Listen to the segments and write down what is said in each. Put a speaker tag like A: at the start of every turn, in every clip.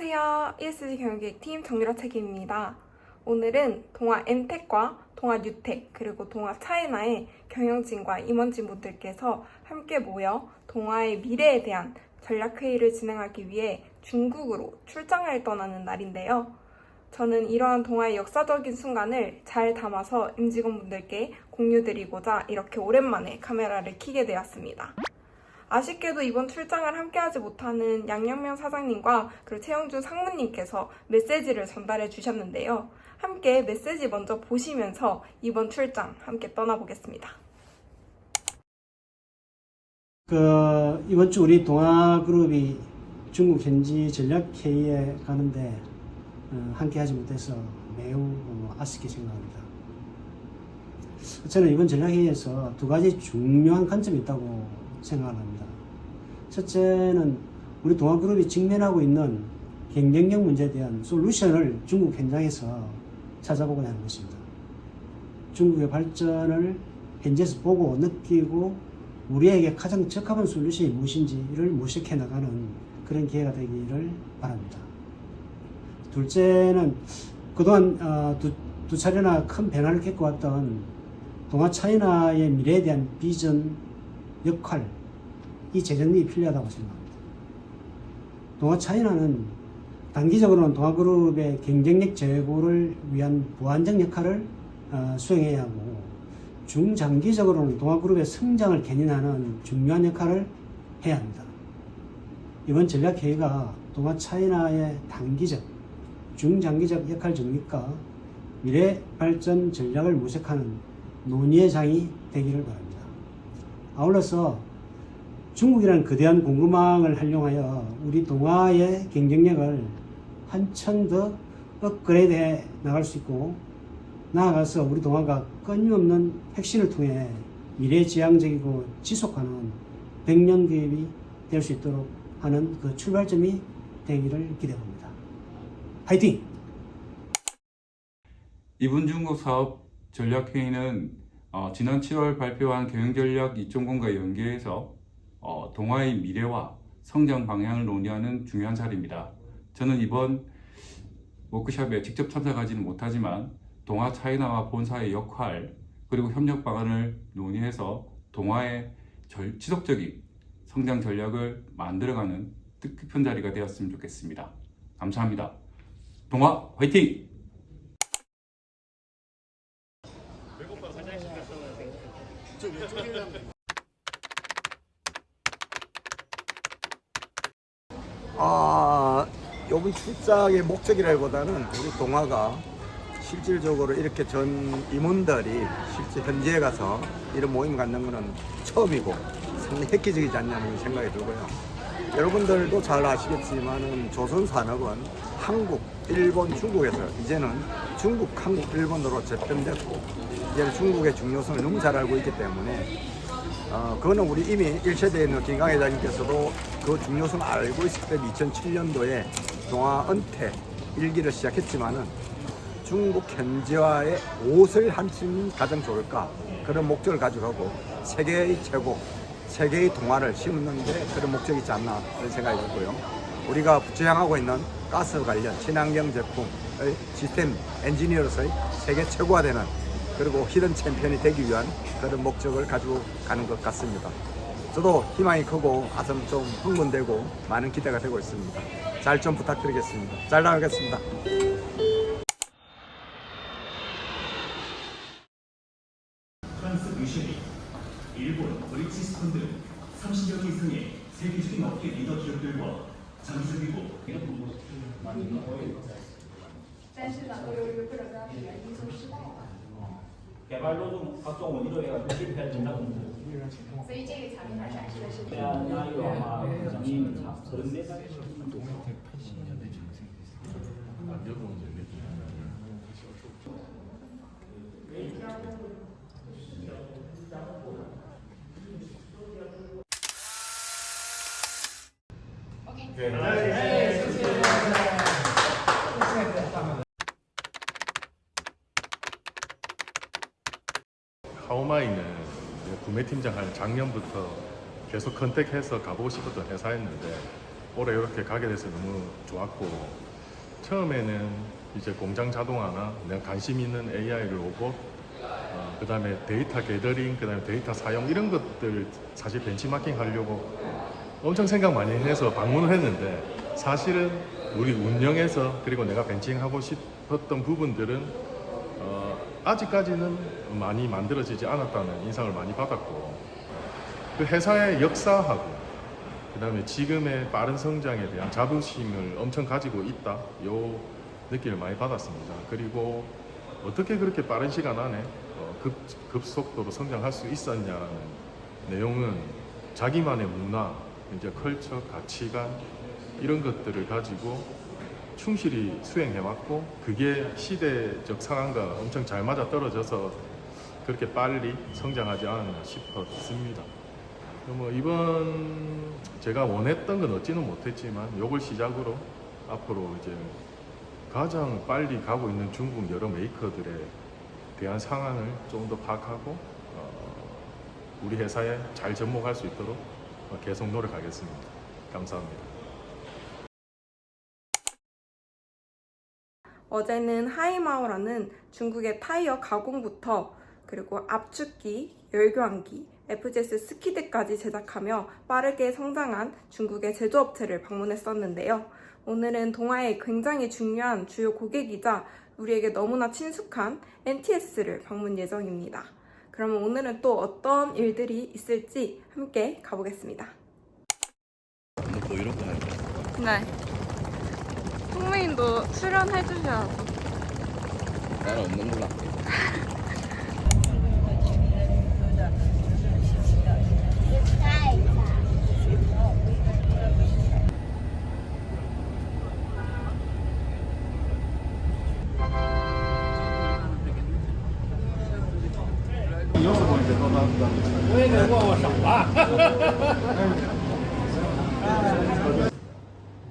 A: 안녕하세요. ESG 경영기획팀 정유라 책임입니다. 오늘은 동아 M텍과 동아 뉴텍 그리고 동아 차이나의 경영진과 임원진 분들께서 함께 모여 동아의 미래에 대한 전략회의를 진행하기 위해 중국으로 출장을 떠나는 날인데요. 저는 이러한 동아의 역사적인 순간을 잘 담아서 임직원분들께 공유드리고자 이렇게 오랜만에 카메라를 켜게 되었습니다. 아쉽게도 이번 출장을 함께하지 못하는 양영명 사장님과 그리고 최영준 상무님께서 메시지를 전달해 주셨는데요. 함께 메시지 먼저 보시면서 이번 출장 함께 떠나보겠습니다.
B: 이번 주 우리 동아그룹이 중국 현지 전략회의에 가는데 함께하지 못해서 매우 아쉽게 생각합니다. 저는 이번 전략회의에서 두 가지 중요한 관점이 있다고 생각을 합니다. 첫째는 우리 동아그룹이 직면하고 있는 경쟁력 문제에 대한 솔루션을 중국 현장에서 찾아보고자 하는 것입니다. 중국의 발전을 현지에서 보고 느끼고 우리에게 가장 적합한 솔루션이 무엇인지를 모색해 나가는 그런 기회가 되기를 바랍니다. 둘째는 그동안 두 차례나 큰 변화를 겪어왔던 동아 차이나의 미래에 대한 비전, 역할, 이 재정립이 필요하다고 생각합니다. 동아 차이나는 단기적으로는 동아그룹의 경쟁력 제고를 위한 보완적 역할을 수행해야 하고, 중장기적으로는 동아그룹의 성장을 견인하는 중요한 역할을 해야 합니다. 이번 전략회의가 동아 차이나의 단기적, 중장기적 역할 정립과 미래 발전 전략을 모색하는 논의의 장이 되기를 바랍니다. 아울러서 중국이라는 거대한 공급망을 활용하여 우리 동아의 경쟁력을 한층 더 업그레이드해 나갈 수 있고, 나아가서 우리 동아가 끊임없는 혁신을 통해 미래지향적이고 지속하는 100년 기업이 될 수 있도록 하는 그 출발점이 되기를 기대합니다. 화이팅!
C: 이번 중국 사업 전략회의는 지난 7월 발표한 경영전략 2.0과 연계해서 동아의 미래와 성장 방향을 논의하는 중요한 자리입니다. 저는 이번 워크숍에 직접 참석하지는 못하지만 동아 차이나와 본사의 역할 그리고 협력 방안을 논의해서 동아의 지속적인 성장 전략을 만들어가는 뜻깊은 자리가 되었으면 좋겠습니다. 감사합니다. 동아 화이팅!
D: 이번 출장의 목적이라기보다는 우리 동아가 실질적으로 이렇게 전 임원들이 실제 현지에 가서 이런 모임을 갖는 것은 처음이고 상당히 획기적이지 않냐는 생각이 들고요. 여러분들도 잘 아시겠지만 조선산업은 한국, 일본, 중국에서 이제는 중국, 한국, 일본으로 재편됐고 이제는 중국의 중요성을 너무 잘 알고 있기 때문에 그거는 우리 이미 1세대에 있는 김강 회장님께서도 그 중요성을 알고 있을 때 2007년도에 동아 은퇴 일기를 시작했지만은 중국 현지화의 무엇을 한층 가장 좋을까 그런 목적을 가지고 가고 세계의 최고, 세계의 동아를 심는데 그런 목적이 있지 않나 그런 생각이 들고요. 우리가 지향하고 있는 가스 관련 친환경 제품의 시스템 엔지니어로서의 세계 최고가 되는 그리고 히든 챔피언이 되기 위한 그런 목적을 가지고 가는 것 같습니다. 저도 희망이 크고 가슴 좀 흥분되고 많은 기대가 되고 있습니다. 잘 좀 부탁드리겠습니다. 잘 나가겠습니다.
E: 프랑스 뮤쉐리, 일본 브리티스펀드 30여 개 이상의 세계적인 업계 리더 기업들과 장기적이고
F: 但是呢，我有一个不得的原因就失败了，
G: 개발노동각종 원의로 해가지고 실패해야 된다고 봅니다.
F: 所以这个产品它展示的是
G: 나이로 아마 부장님 34살
H: 하오마이는 구매팀장을 작년부터 계속 컨택해서 가보고 싶었던 회사였는데 올해 이렇게 가게 돼서 너무 좋았고, 처음에는 이제 공장 자동화나 내가 관심 있는 AI를 오고, 그 다음에 데이터 게더링, 그 다음에 데이터 사용 이런 것들 사실 벤치마킹 하려고 엄청 생각 많이 해서 방문을 했는데, 사실은 우리 운영에서 그리고 내가 벤칭하고 싶었던 부분들은 아직까지는 많이 만들어지지 않았다는 인상을 많이 받았고, 그 회사의 역사하고 그 다음에 지금의 빠른 성장에 대한 자부심을 엄청 가지고 있다, 요 느낌을 많이 받았습니다. 그리고 어떻게 그렇게 빠른 시간 안에 급속도로 성장할 수 있었냐는 내용은 자기만의 문화, 이제 컬처, 가치관 이런 것들을 가지고 충실히 수행해왔고, 그게 시대적 상황과 엄청 잘 맞아 떨어져서 그렇게 빨리 성장하지 않았나 싶었습니다. 뭐 이번 제가 원했던 건 얻지는 못했지만, 요걸 시작으로 앞으로 이제 가장 빨리 가고 있는 중국 여러 메이커들에 대한 상황을 좀 더 파악하고 우리 회사에 잘 접목할 수 있도록 계속 노력하겠습니다. 감사합니다.
A: 어제는 하이마오라는 중국의 타이어 가공부터 그리고 압축기, 열교환기, FGS 스키드까지 제작하며 빠르게 성장한 중국의 제조업체를 방문했었는데요. 오늘은 동아의 굉장히 중요한 주요 고객이자 우리에게 너무나 친숙한 NTS를 방문 예정입니다. 그러면 오늘은 또 어떤 일들이 있을지 함께 가보겠습니다. 네. 송매인도 출연해 주셔야죠.
I: 나는 없는 걸로 할게.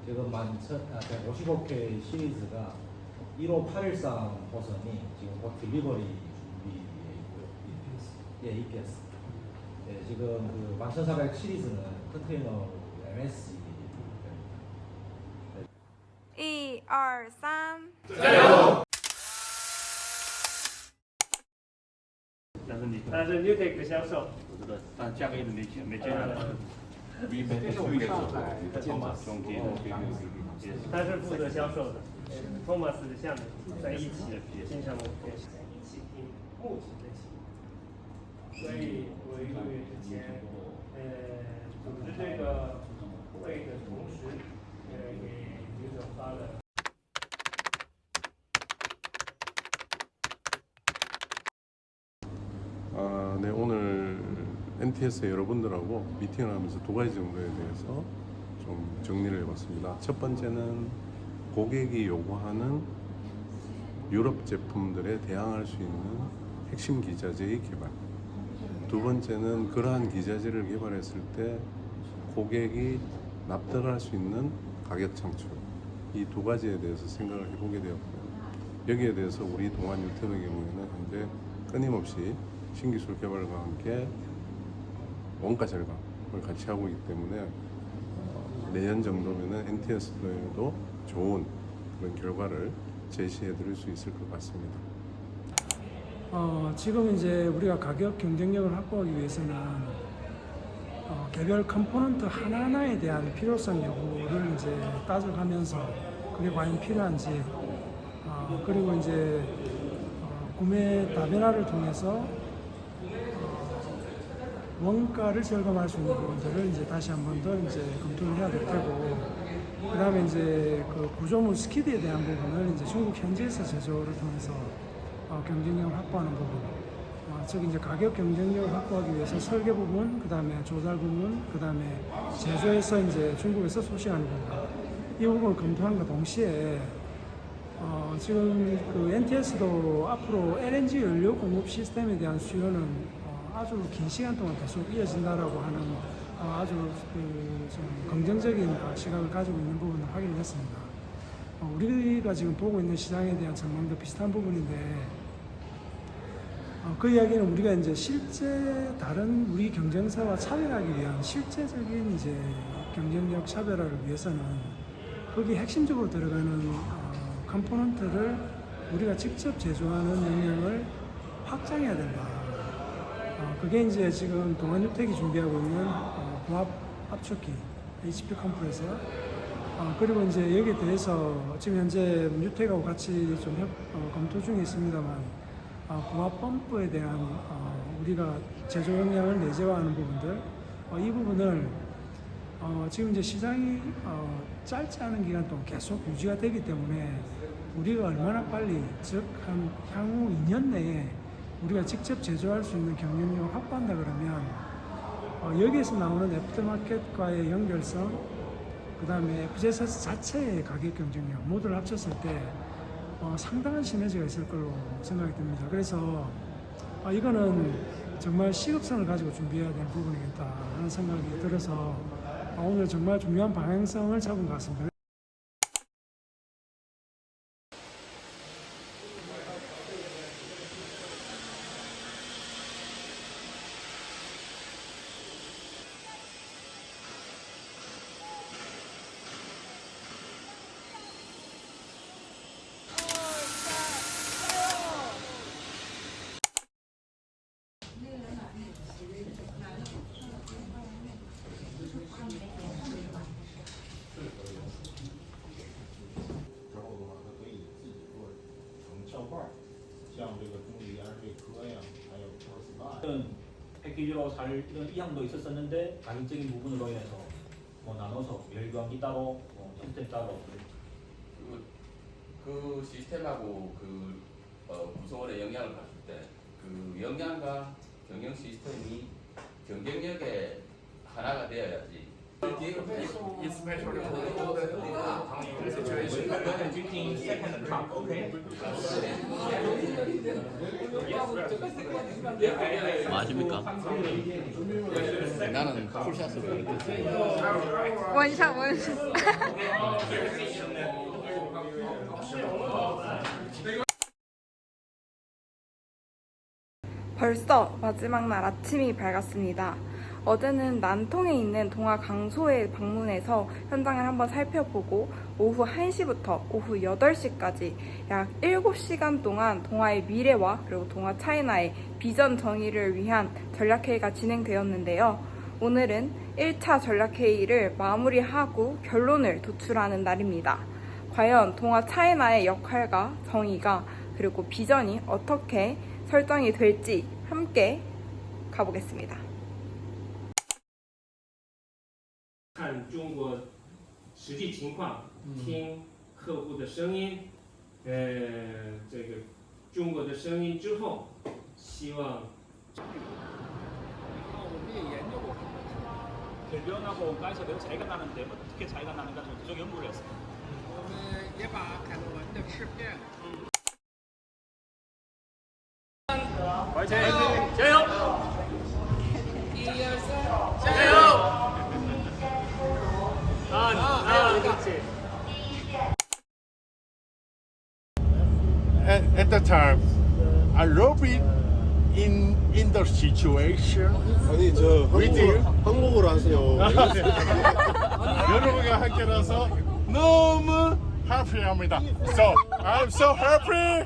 G: 지금 155회 시리즈가 1호 813 호선이 지금 곧 딜리버리 준비에 있고요. 예, EPS. 예, 지금 그 11400 시리즈는 컨테이너 MSC.
A: 1, 2, 3.
J: 但是 Newtek 的销售，
I: 我知道，但价格一直没见到。
J: 他是负责销售的，Thomas 的下面在一起经常我们一起听目前的情况，所以我1个月之前，组织这个会议的同时，给刘总发了。
H: 네, 오늘 NTS 여러분들하고 미팅을 하면서 두 가지 정도에 대해서 좀 정리를 해봤습니다. 첫 번째는 고객이 요구하는 유럽 제품들에 대항할 수 있는 핵심 기자재의 개발. 두 번째는 그러한 기자재를 개발했을 때 고객이 납득할 수 있는 가격 창출. 이 두 가지에 대해서 생각을 해보게 되었고요. 여기에 대해서 우리 동아뉴텍의 경우에는 현재 끊임없이 신기술 개발과 함께 원가 절감을 같이 하고 있기 때문에 내년 정도면은 NTS에도 좋은 그런 결과를 제시해 드릴 수 있을 것 같습니다.
K: 지금 이제 우리가 가격 경쟁력을 확보하기 위해서는 개별 컴포넌트 하나하나에 대한 필요성 여부를 이제 따져가면서 그게 과연 필요한지 그리고 이제 구매 다변화를 통해서 원가를 절감할 수 있는 부분들을 이제 다시 한 번 더 이제 검토를 해야 될 테고, 그 다음에 이제 그 구조물 스키드에 대한 부분을 이제 중국 현지에서 제조를 통해서 경쟁력을 확보하는 부분, 즉 이제 가격 경쟁력을 확보하기 위해서 설계 부분, 그 다음에 조달 부분, 그 다음에 제조해서 이제 중국에서 소싱하는 부분, 이 부분을 검토함과 동시에 지금 그 NTS도 앞으로 LNG 연료 공급 시스템에 대한 수요는 아주 긴 시간 동안 계속 이어진다라고 하는 아주 좀 긍정적인 시각을 가지고 있는 부분을 확인했습니다. 우리가 지금 보고 있는 시장에 대한 전망도 비슷한 부분인데 그 이야기는 우리가 이제 실제 다른 우리 경쟁사와 차별하기 위한 실제적인 이제 경쟁력 차별화를 위해서는 거기 핵심적으로 들어가는 컴포넌트를 우리가 직접 제조하는 역량을 확장해야 된다. 그게 이제 지금 동아뉴텍이 준비하고 있는 고압 압축기 HP 컴프레서 그리고 이제 여기에 대해서 지금 현재 뉴텍하고 같이 좀 검토 중에 있습니다만 고압 펌프에 대한 우리가 제조 역량을 내재화하는 부분들 이 부분을 지금 이제 시장이 짧지 않은 기간 동안 계속 유지가 되기 때문에 우리가 얼마나 빨리 즉 한 향후 2년 내에 우리가 직접 제조할 수 있는 경쟁력을 확보한다 그러면 여기에서 나오는 애프터마켓과의 연결성 그 다음에 FGS 자체의 가격 경쟁력 모두를 합쳤을 때 상당한 시너지가 있을 걸로 생각이 듭니다. 그래서 이거는 정말 시급성을 가지고 준비해야 될 부분이겠다 하는 생각이 들어서 오늘 정말 중요한 방향성을 잡은 것 같습니다.
G: 패키지로 살 이런 의향도 있었었는데 가격적인 부분으로 인해서 뭐 나눠서 열교환기 따로, 시스템 따로.
I: 그 시스템하고 그 구성원의 영향을 봤을 때 그 영향과 경영 시스템이 경쟁력의 하나가 되어야지. 맞습니까? 나는 풀샷으로
A: 원샷. 벌써 마지막 날 아침이 밝았습니다. 어제는 난통에 있는 동아 강소에 방문해서 현장을 한번 살펴보고 오후 1시부터 오후 8시까지 약 7시간 동안 동아의 미래와 그리고 동아 차이나의 비전 정의를 위한 전략회의가 진행되었는데요. 오늘은 1차 전략회의를 마무리하고 결론을 도출하는 날입니다. 과연 동아 차이나의 역할과 정의가 그리고 비전이 어떻게 설정이 될지 함께 가보겠습니다.
J: 看中国实际情况，听客户的声音，这个中国的声音之后，希望。
G: 我们也研究过결변하고 가에서 차이가 나는데 어떻게 차이가 나는가 좀 연구를 했어요.
L: 我们也把凯罗文的试片。
G: 화이팅!加油！加油！ 그렇지.
H: At the time, I love it in the situation.
M: 아니 저 한국어로 하세요.
H: 여러분과 함께라서 너무 happy합니다. So I'm so happy.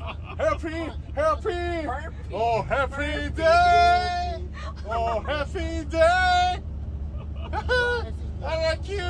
H: Oh, happy day. Oh, happy day. I like you.